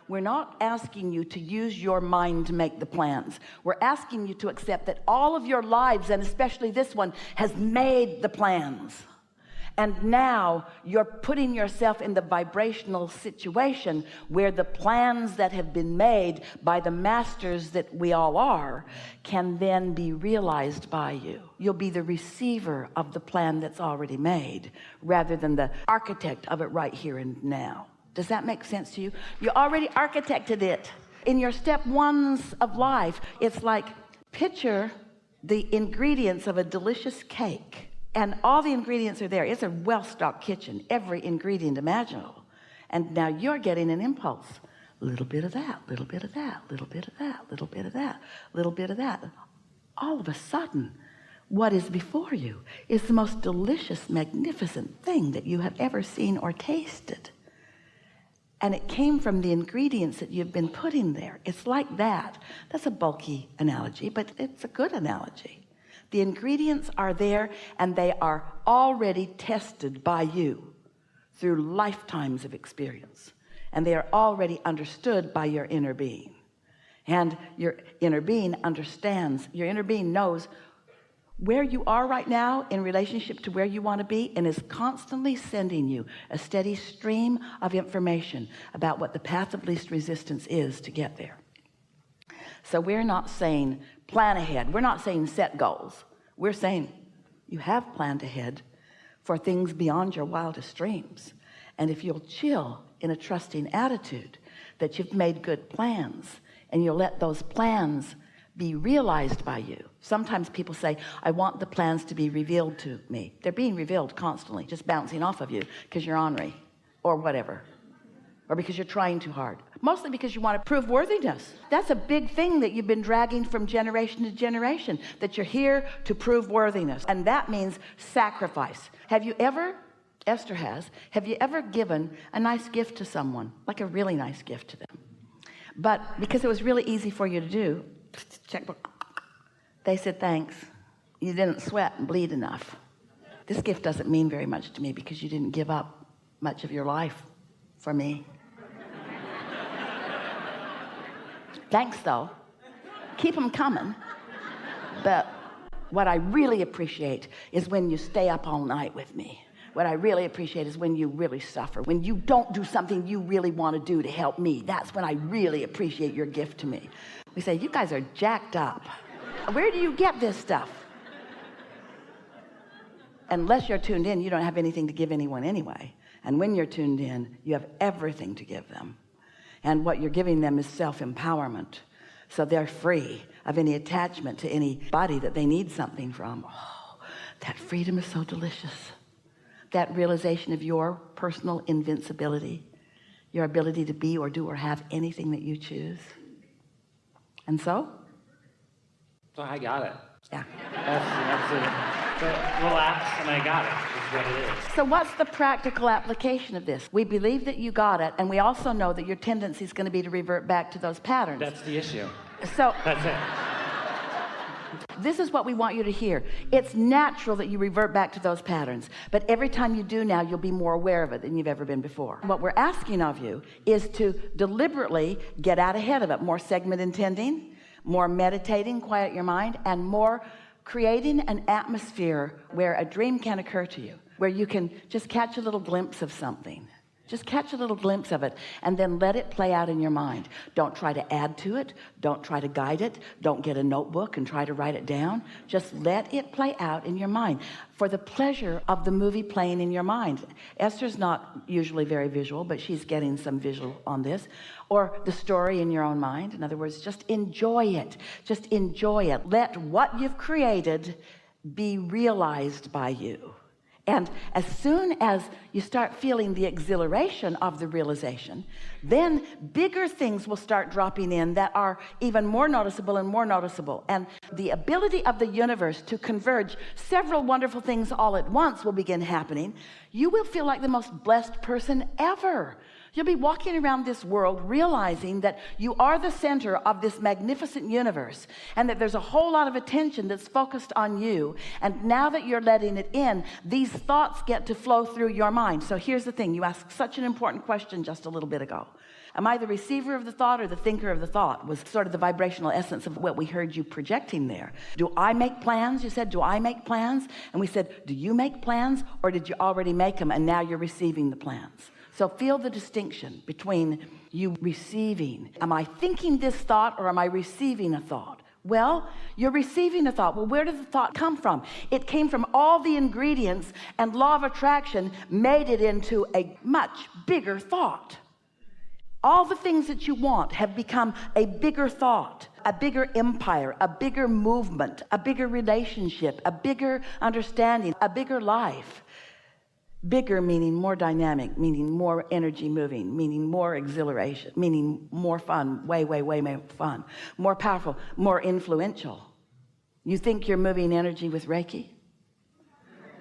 We're not asking you to use your mind to make the plans. We're asking you to accept that all of your lives, and especially this one, has made the plans. And now you're putting yourself in the vibrational situation where the plans that have been made by the masters that we all are can then be realized by you. You'll be the receiver of the plan that's already made rather than the architect of it right here and now. Does that make sense to you? You already architected it. In your step ones of life, it's like picture the ingredients of a delicious cake. And all the ingredients are there. It's a well-stocked kitchen, every ingredient imaginable. And now you're getting an impulse. A little bit of that, little bit of that, little bit of that, little bit of that, little bit of that. All of a sudden, what is before you is the most delicious, magnificent thing that you have ever seen or tasted. And it came from the ingredients that you've been putting there. It's like that. That's a bulky analogy, but it's a good analogy. The ingredients are there, and they are already tested by you through lifetimes of experience. And they are already understood by your inner being. And your inner being understands, your inner being knows where you are right now in relationship to where you want to be, and is constantly sending you a steady stream of information about what the path of least resistance is to get there. So we're not saying plan ahead. We're not saying set goals. We're saying you have planned ahead for things beyond your wildest dreams. And if you'll chill in a trusting attitude that you've made good plans, and you'll let those plans be realized by you. Sometimes people say, I want the plans to be revealed to me. They're being revealed constantly, just bouncing off of you because you're ornery or whatever. Or because you're trying too hard. Mostly because you want to prove worthiness. That's a big thing that you've been dragging from generation to generation, that you're here to prove worthiness. And that means sacrifice. Have you ever, Esther have you ever given a nice gift to someone, like a really nice gift to them? But because it was really easy for you to do, checkbook, they said, thanks. You didn't sweat and bleed enough. This gift doesn't mean very much to me because you didn't give up much of your life for me. Thanks, though. Keep them coming. But what I really appreciate is when you stay up all night with me. What I really appreciate is when you really suffer, when you don't do something you really want to do to help me. That's when I really appreciate your gift to me. We say, you guys are jacked up. Where do you get this stuff? Unless you're tuned in, you don't have anything to give anyone anyway. And when you're tuned in, you have everything to give them. And what you're giving them is self-empowerment. So they're free of any attachment to anybody that they need something from. Oh, that freedom is so delicious. That realization of your personal invincibility, your ability to be or do or have anything that you choose. And so? So I got it. Yeah. That's it. So relax, and I got it. That's what it is. So what's the practical application of this? We believe that you got it, and we also know that your tendency is going to be to revert back to those patterns. That's the issue. So That's it. this is what we want you to hear. It's natural that you revert back to those patterns, but every time you do now, you'll be more aware of it than you've ever been before. What we're asking of you is to deliberately get out ahead of it. More segment intending, more meditating, quiet your mind, and more creating an atmosphere where a dream can occur to you, where you can just catch a little glimpse of something. Just catch a little glimpse of it and then let it play out in your mind. Don't try to add to it. Don't try to guide it. Don't get a notebook and try to write it down. Just let it play out in your mind for the pleasure of the movie playing in your mind. Esther's not usually very visual, but she's getting some visual on this. Or the story in your own mind. In other words, just enjoy it. Just enjoy it. Let what you've created be realized by you. And as soon as you start feeling the exhilaration of the realization, then bigger things will start dropping in that are even more noticeable and more noticeable. And the ability of the universe to converge several wonderful things all at once will begin happening. You will feel like the most blessed person ever. You'll be walking around this world realizing that you are the center of this magnificent universe and that there's a whole lot of attention that's focused on you. And now that you're letting it in, these thoughts get to flow through your mind. So here's the thing. You asked such an important question just a little bit ago. Am I the receiver of the thought or the thinker of the thought? Was sort of the vibrational essence of what we heard you projecting there. Do I make plans? You said, do I make plans? And we said, do you make plans, or did you already make them and now you're receiving the plans? So feel the distinction between you receiving. Am I thinking this thought, or am I receiving a thought? Well, you're receiving a thought. Well, where did the thought come from? It came from all the ingredients, and law of attraction made it into a much bigger thought. All the things that you want have become a bigger thought, a bigger empire, a bigger movement, a bigger relationship, a bigger understanding, a bigger life. Bigger meaning more dynamic, meaning more energy moving, meaning more exhilaration, meaning more fun, way more fun, more powerful, more influential. You think you're moving energy with Reiki?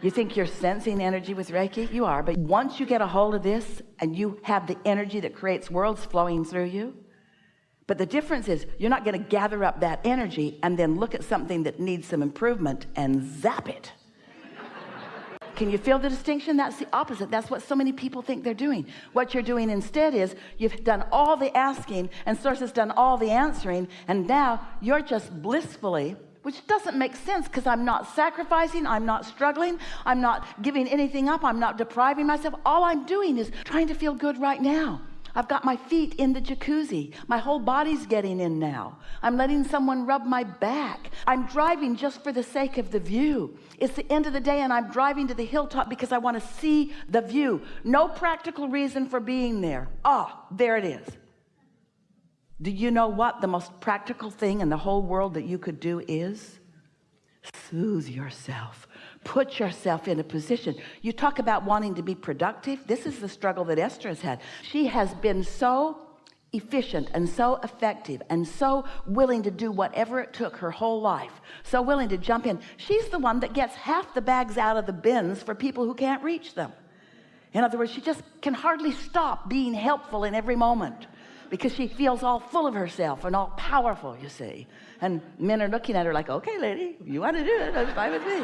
You think you're sensing energy with Reiki? You are, but once you get a hold of this and you have the energy that creates worlds flowing through you, but the difference is you're not going to gather up that energy and then look at something that needs some improvement and zap it. Can you feel the distinction? That's the opposite. That's what so many people think they're doing. What you're doing instead is you've done all the asking and Source has done all the answering, and now you're just blissfully, which doesn't make sense because I'm not sacrificing, I'm not struggling, I'm not giving anything up, I'm not depriving myself. All I'm doing is trying to feel good right now. I've got my feet in the jacuzzi. My whole body's getting in now. I'm letting someone rub my back. I'm driving just for the sake of the view. It's the end of the day and I'm driving to the hilltop because I want to see the view. No practical reason for being there. There it is. Do you know what the most practical thing in the whole world that you could do is? Soothe yourself. Put yourself in a position. You talk about wanting to be productive. This is the struggle that Esther has had. She has been so efficient and so effective and so willing to do whatever it took her whole life, so willing to jump in. She's the one that gets half the bags out of the bins for people who can't reach them. In other words, she just can hardly stop being helpful in every moment because she feels all full of herself and all powerful, you see. And men are looking at her like, okay, lady, if you want to do it, that's fine with me.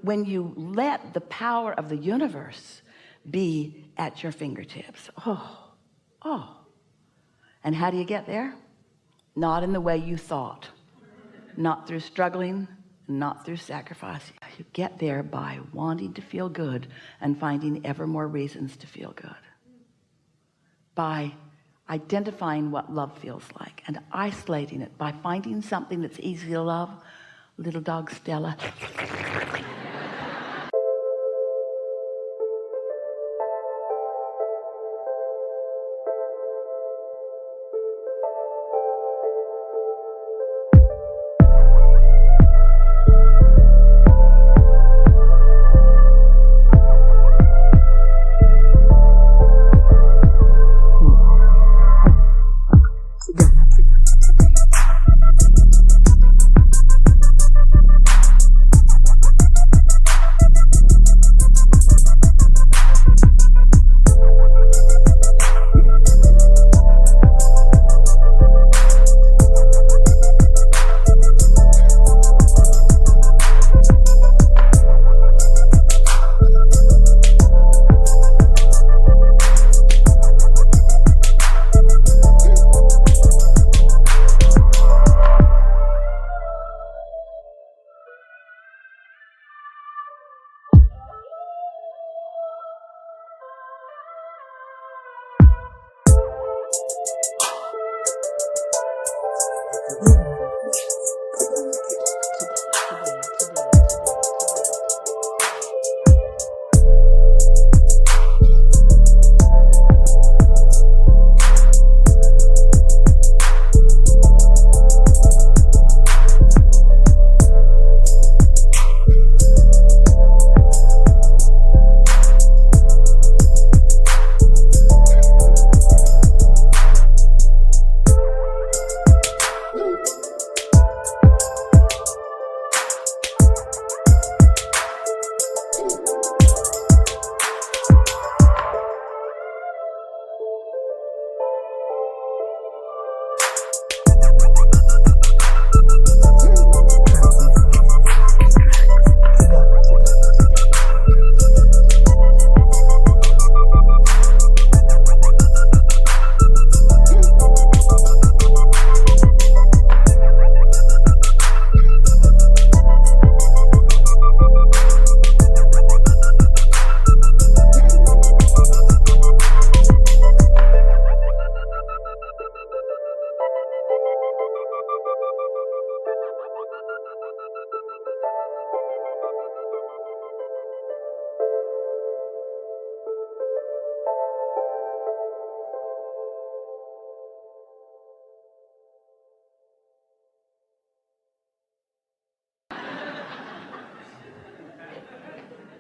When you let the power of the universe be at your fingertips. And how do you get there? Not in the way you thought. Not through struggling, not through sacrifice. You get there by wanting to feel good and finding ever more reasons to feel good. By identifying what love feels like and isolating it by finding something that's easy to love. Little dog Stella.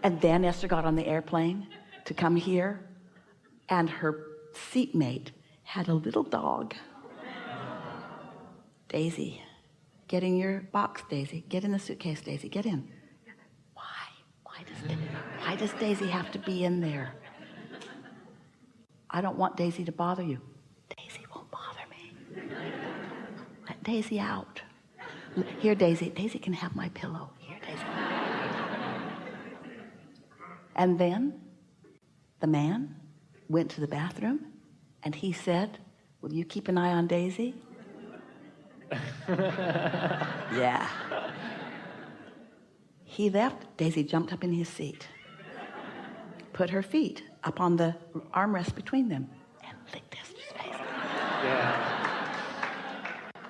And then Esther got on the airplane to come here, and her seatmate had a little dog. Daisy, get in your box, Daisy. Get in the suitcase, Daisy. Get in. Why does Daisy have to be in there? I don't want Daisy to bother you. Daisy won't bother me. Let Daisy out. Here, Daisy. Daisy can have my pillow. Here, Daisy. And then the man went to the bathroom and he said, will you keep an eye on Daisy? Yeah. He left. Daisy jumped up in his seat, put her feet up on the armrest between them, and licked Esther's face. Yeah.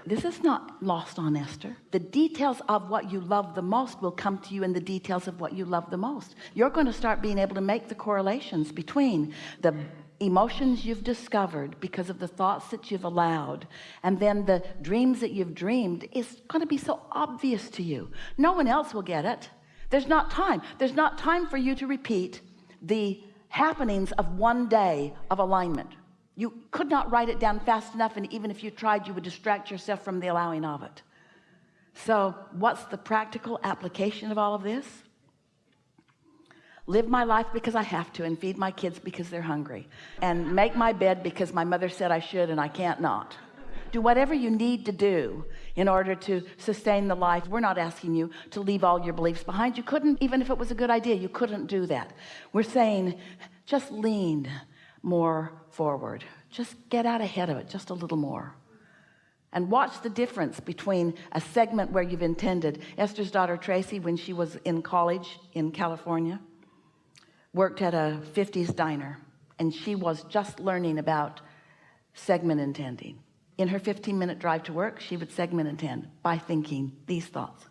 This is not lost on Esther. The details of what you love the most will come to you in the details of what you love the most. You're going to start being able to make the correlations between the emotions you've discovered because of the thoughts that you've allowed, and then the dreams that you've dreamed. Is going to be so obvious to you. No one else will get it. There's not time. There's not time for you to repeat the happenings of one day of alignment. You could not write it down fast enough, and even if you tried, you would distract yourself from the allowing of it. So what's the practical application of all of this? Live my life because I have to, and feed my kids because they're hungry, and make my bed because my mother said I should and I can't not. Do whatever you need to do in order to sustain the life. We're not asking you to leave all your beliefs behind. You couldn't, even if it was a good idea, you couldn't do that. We're saying just lean more forward. Just get out ahead of it just a little more. And watch the difference between a segment where you've intended. Esther's daughter Tracy, when she was in college in California, worked at a 50s diner, and she was just learning about segment intending. In her 15-minute drive to work, she would segment intend by thinking these thoughts.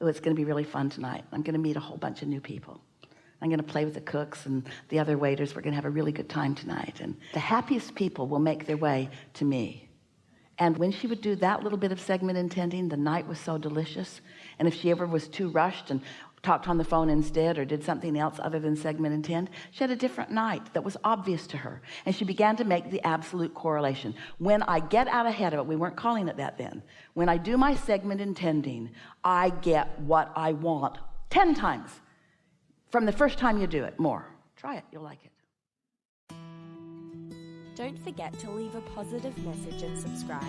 Oh, it's going to be really fun tonight. I'm going to meet a whole bunch of new people. I'm going to play with the cooks and the other waiters. We're going to have a really good time tonight. And the happiest people will make their way to me. And when she would do that little bit of segment intending, the night was so delicious. And if she ever was too rushed and talked on the phone instead or did something else other than segment intend, she had a different night that was obvious to her. And she began to make the absolute correlation. When I get out ahead of it, we weren't calling it that then. When I do my segment intending, I get what I want 10 times from the first time you do it, more. Try it, you'll like it. Don't forget to leave a positive message and subscribe.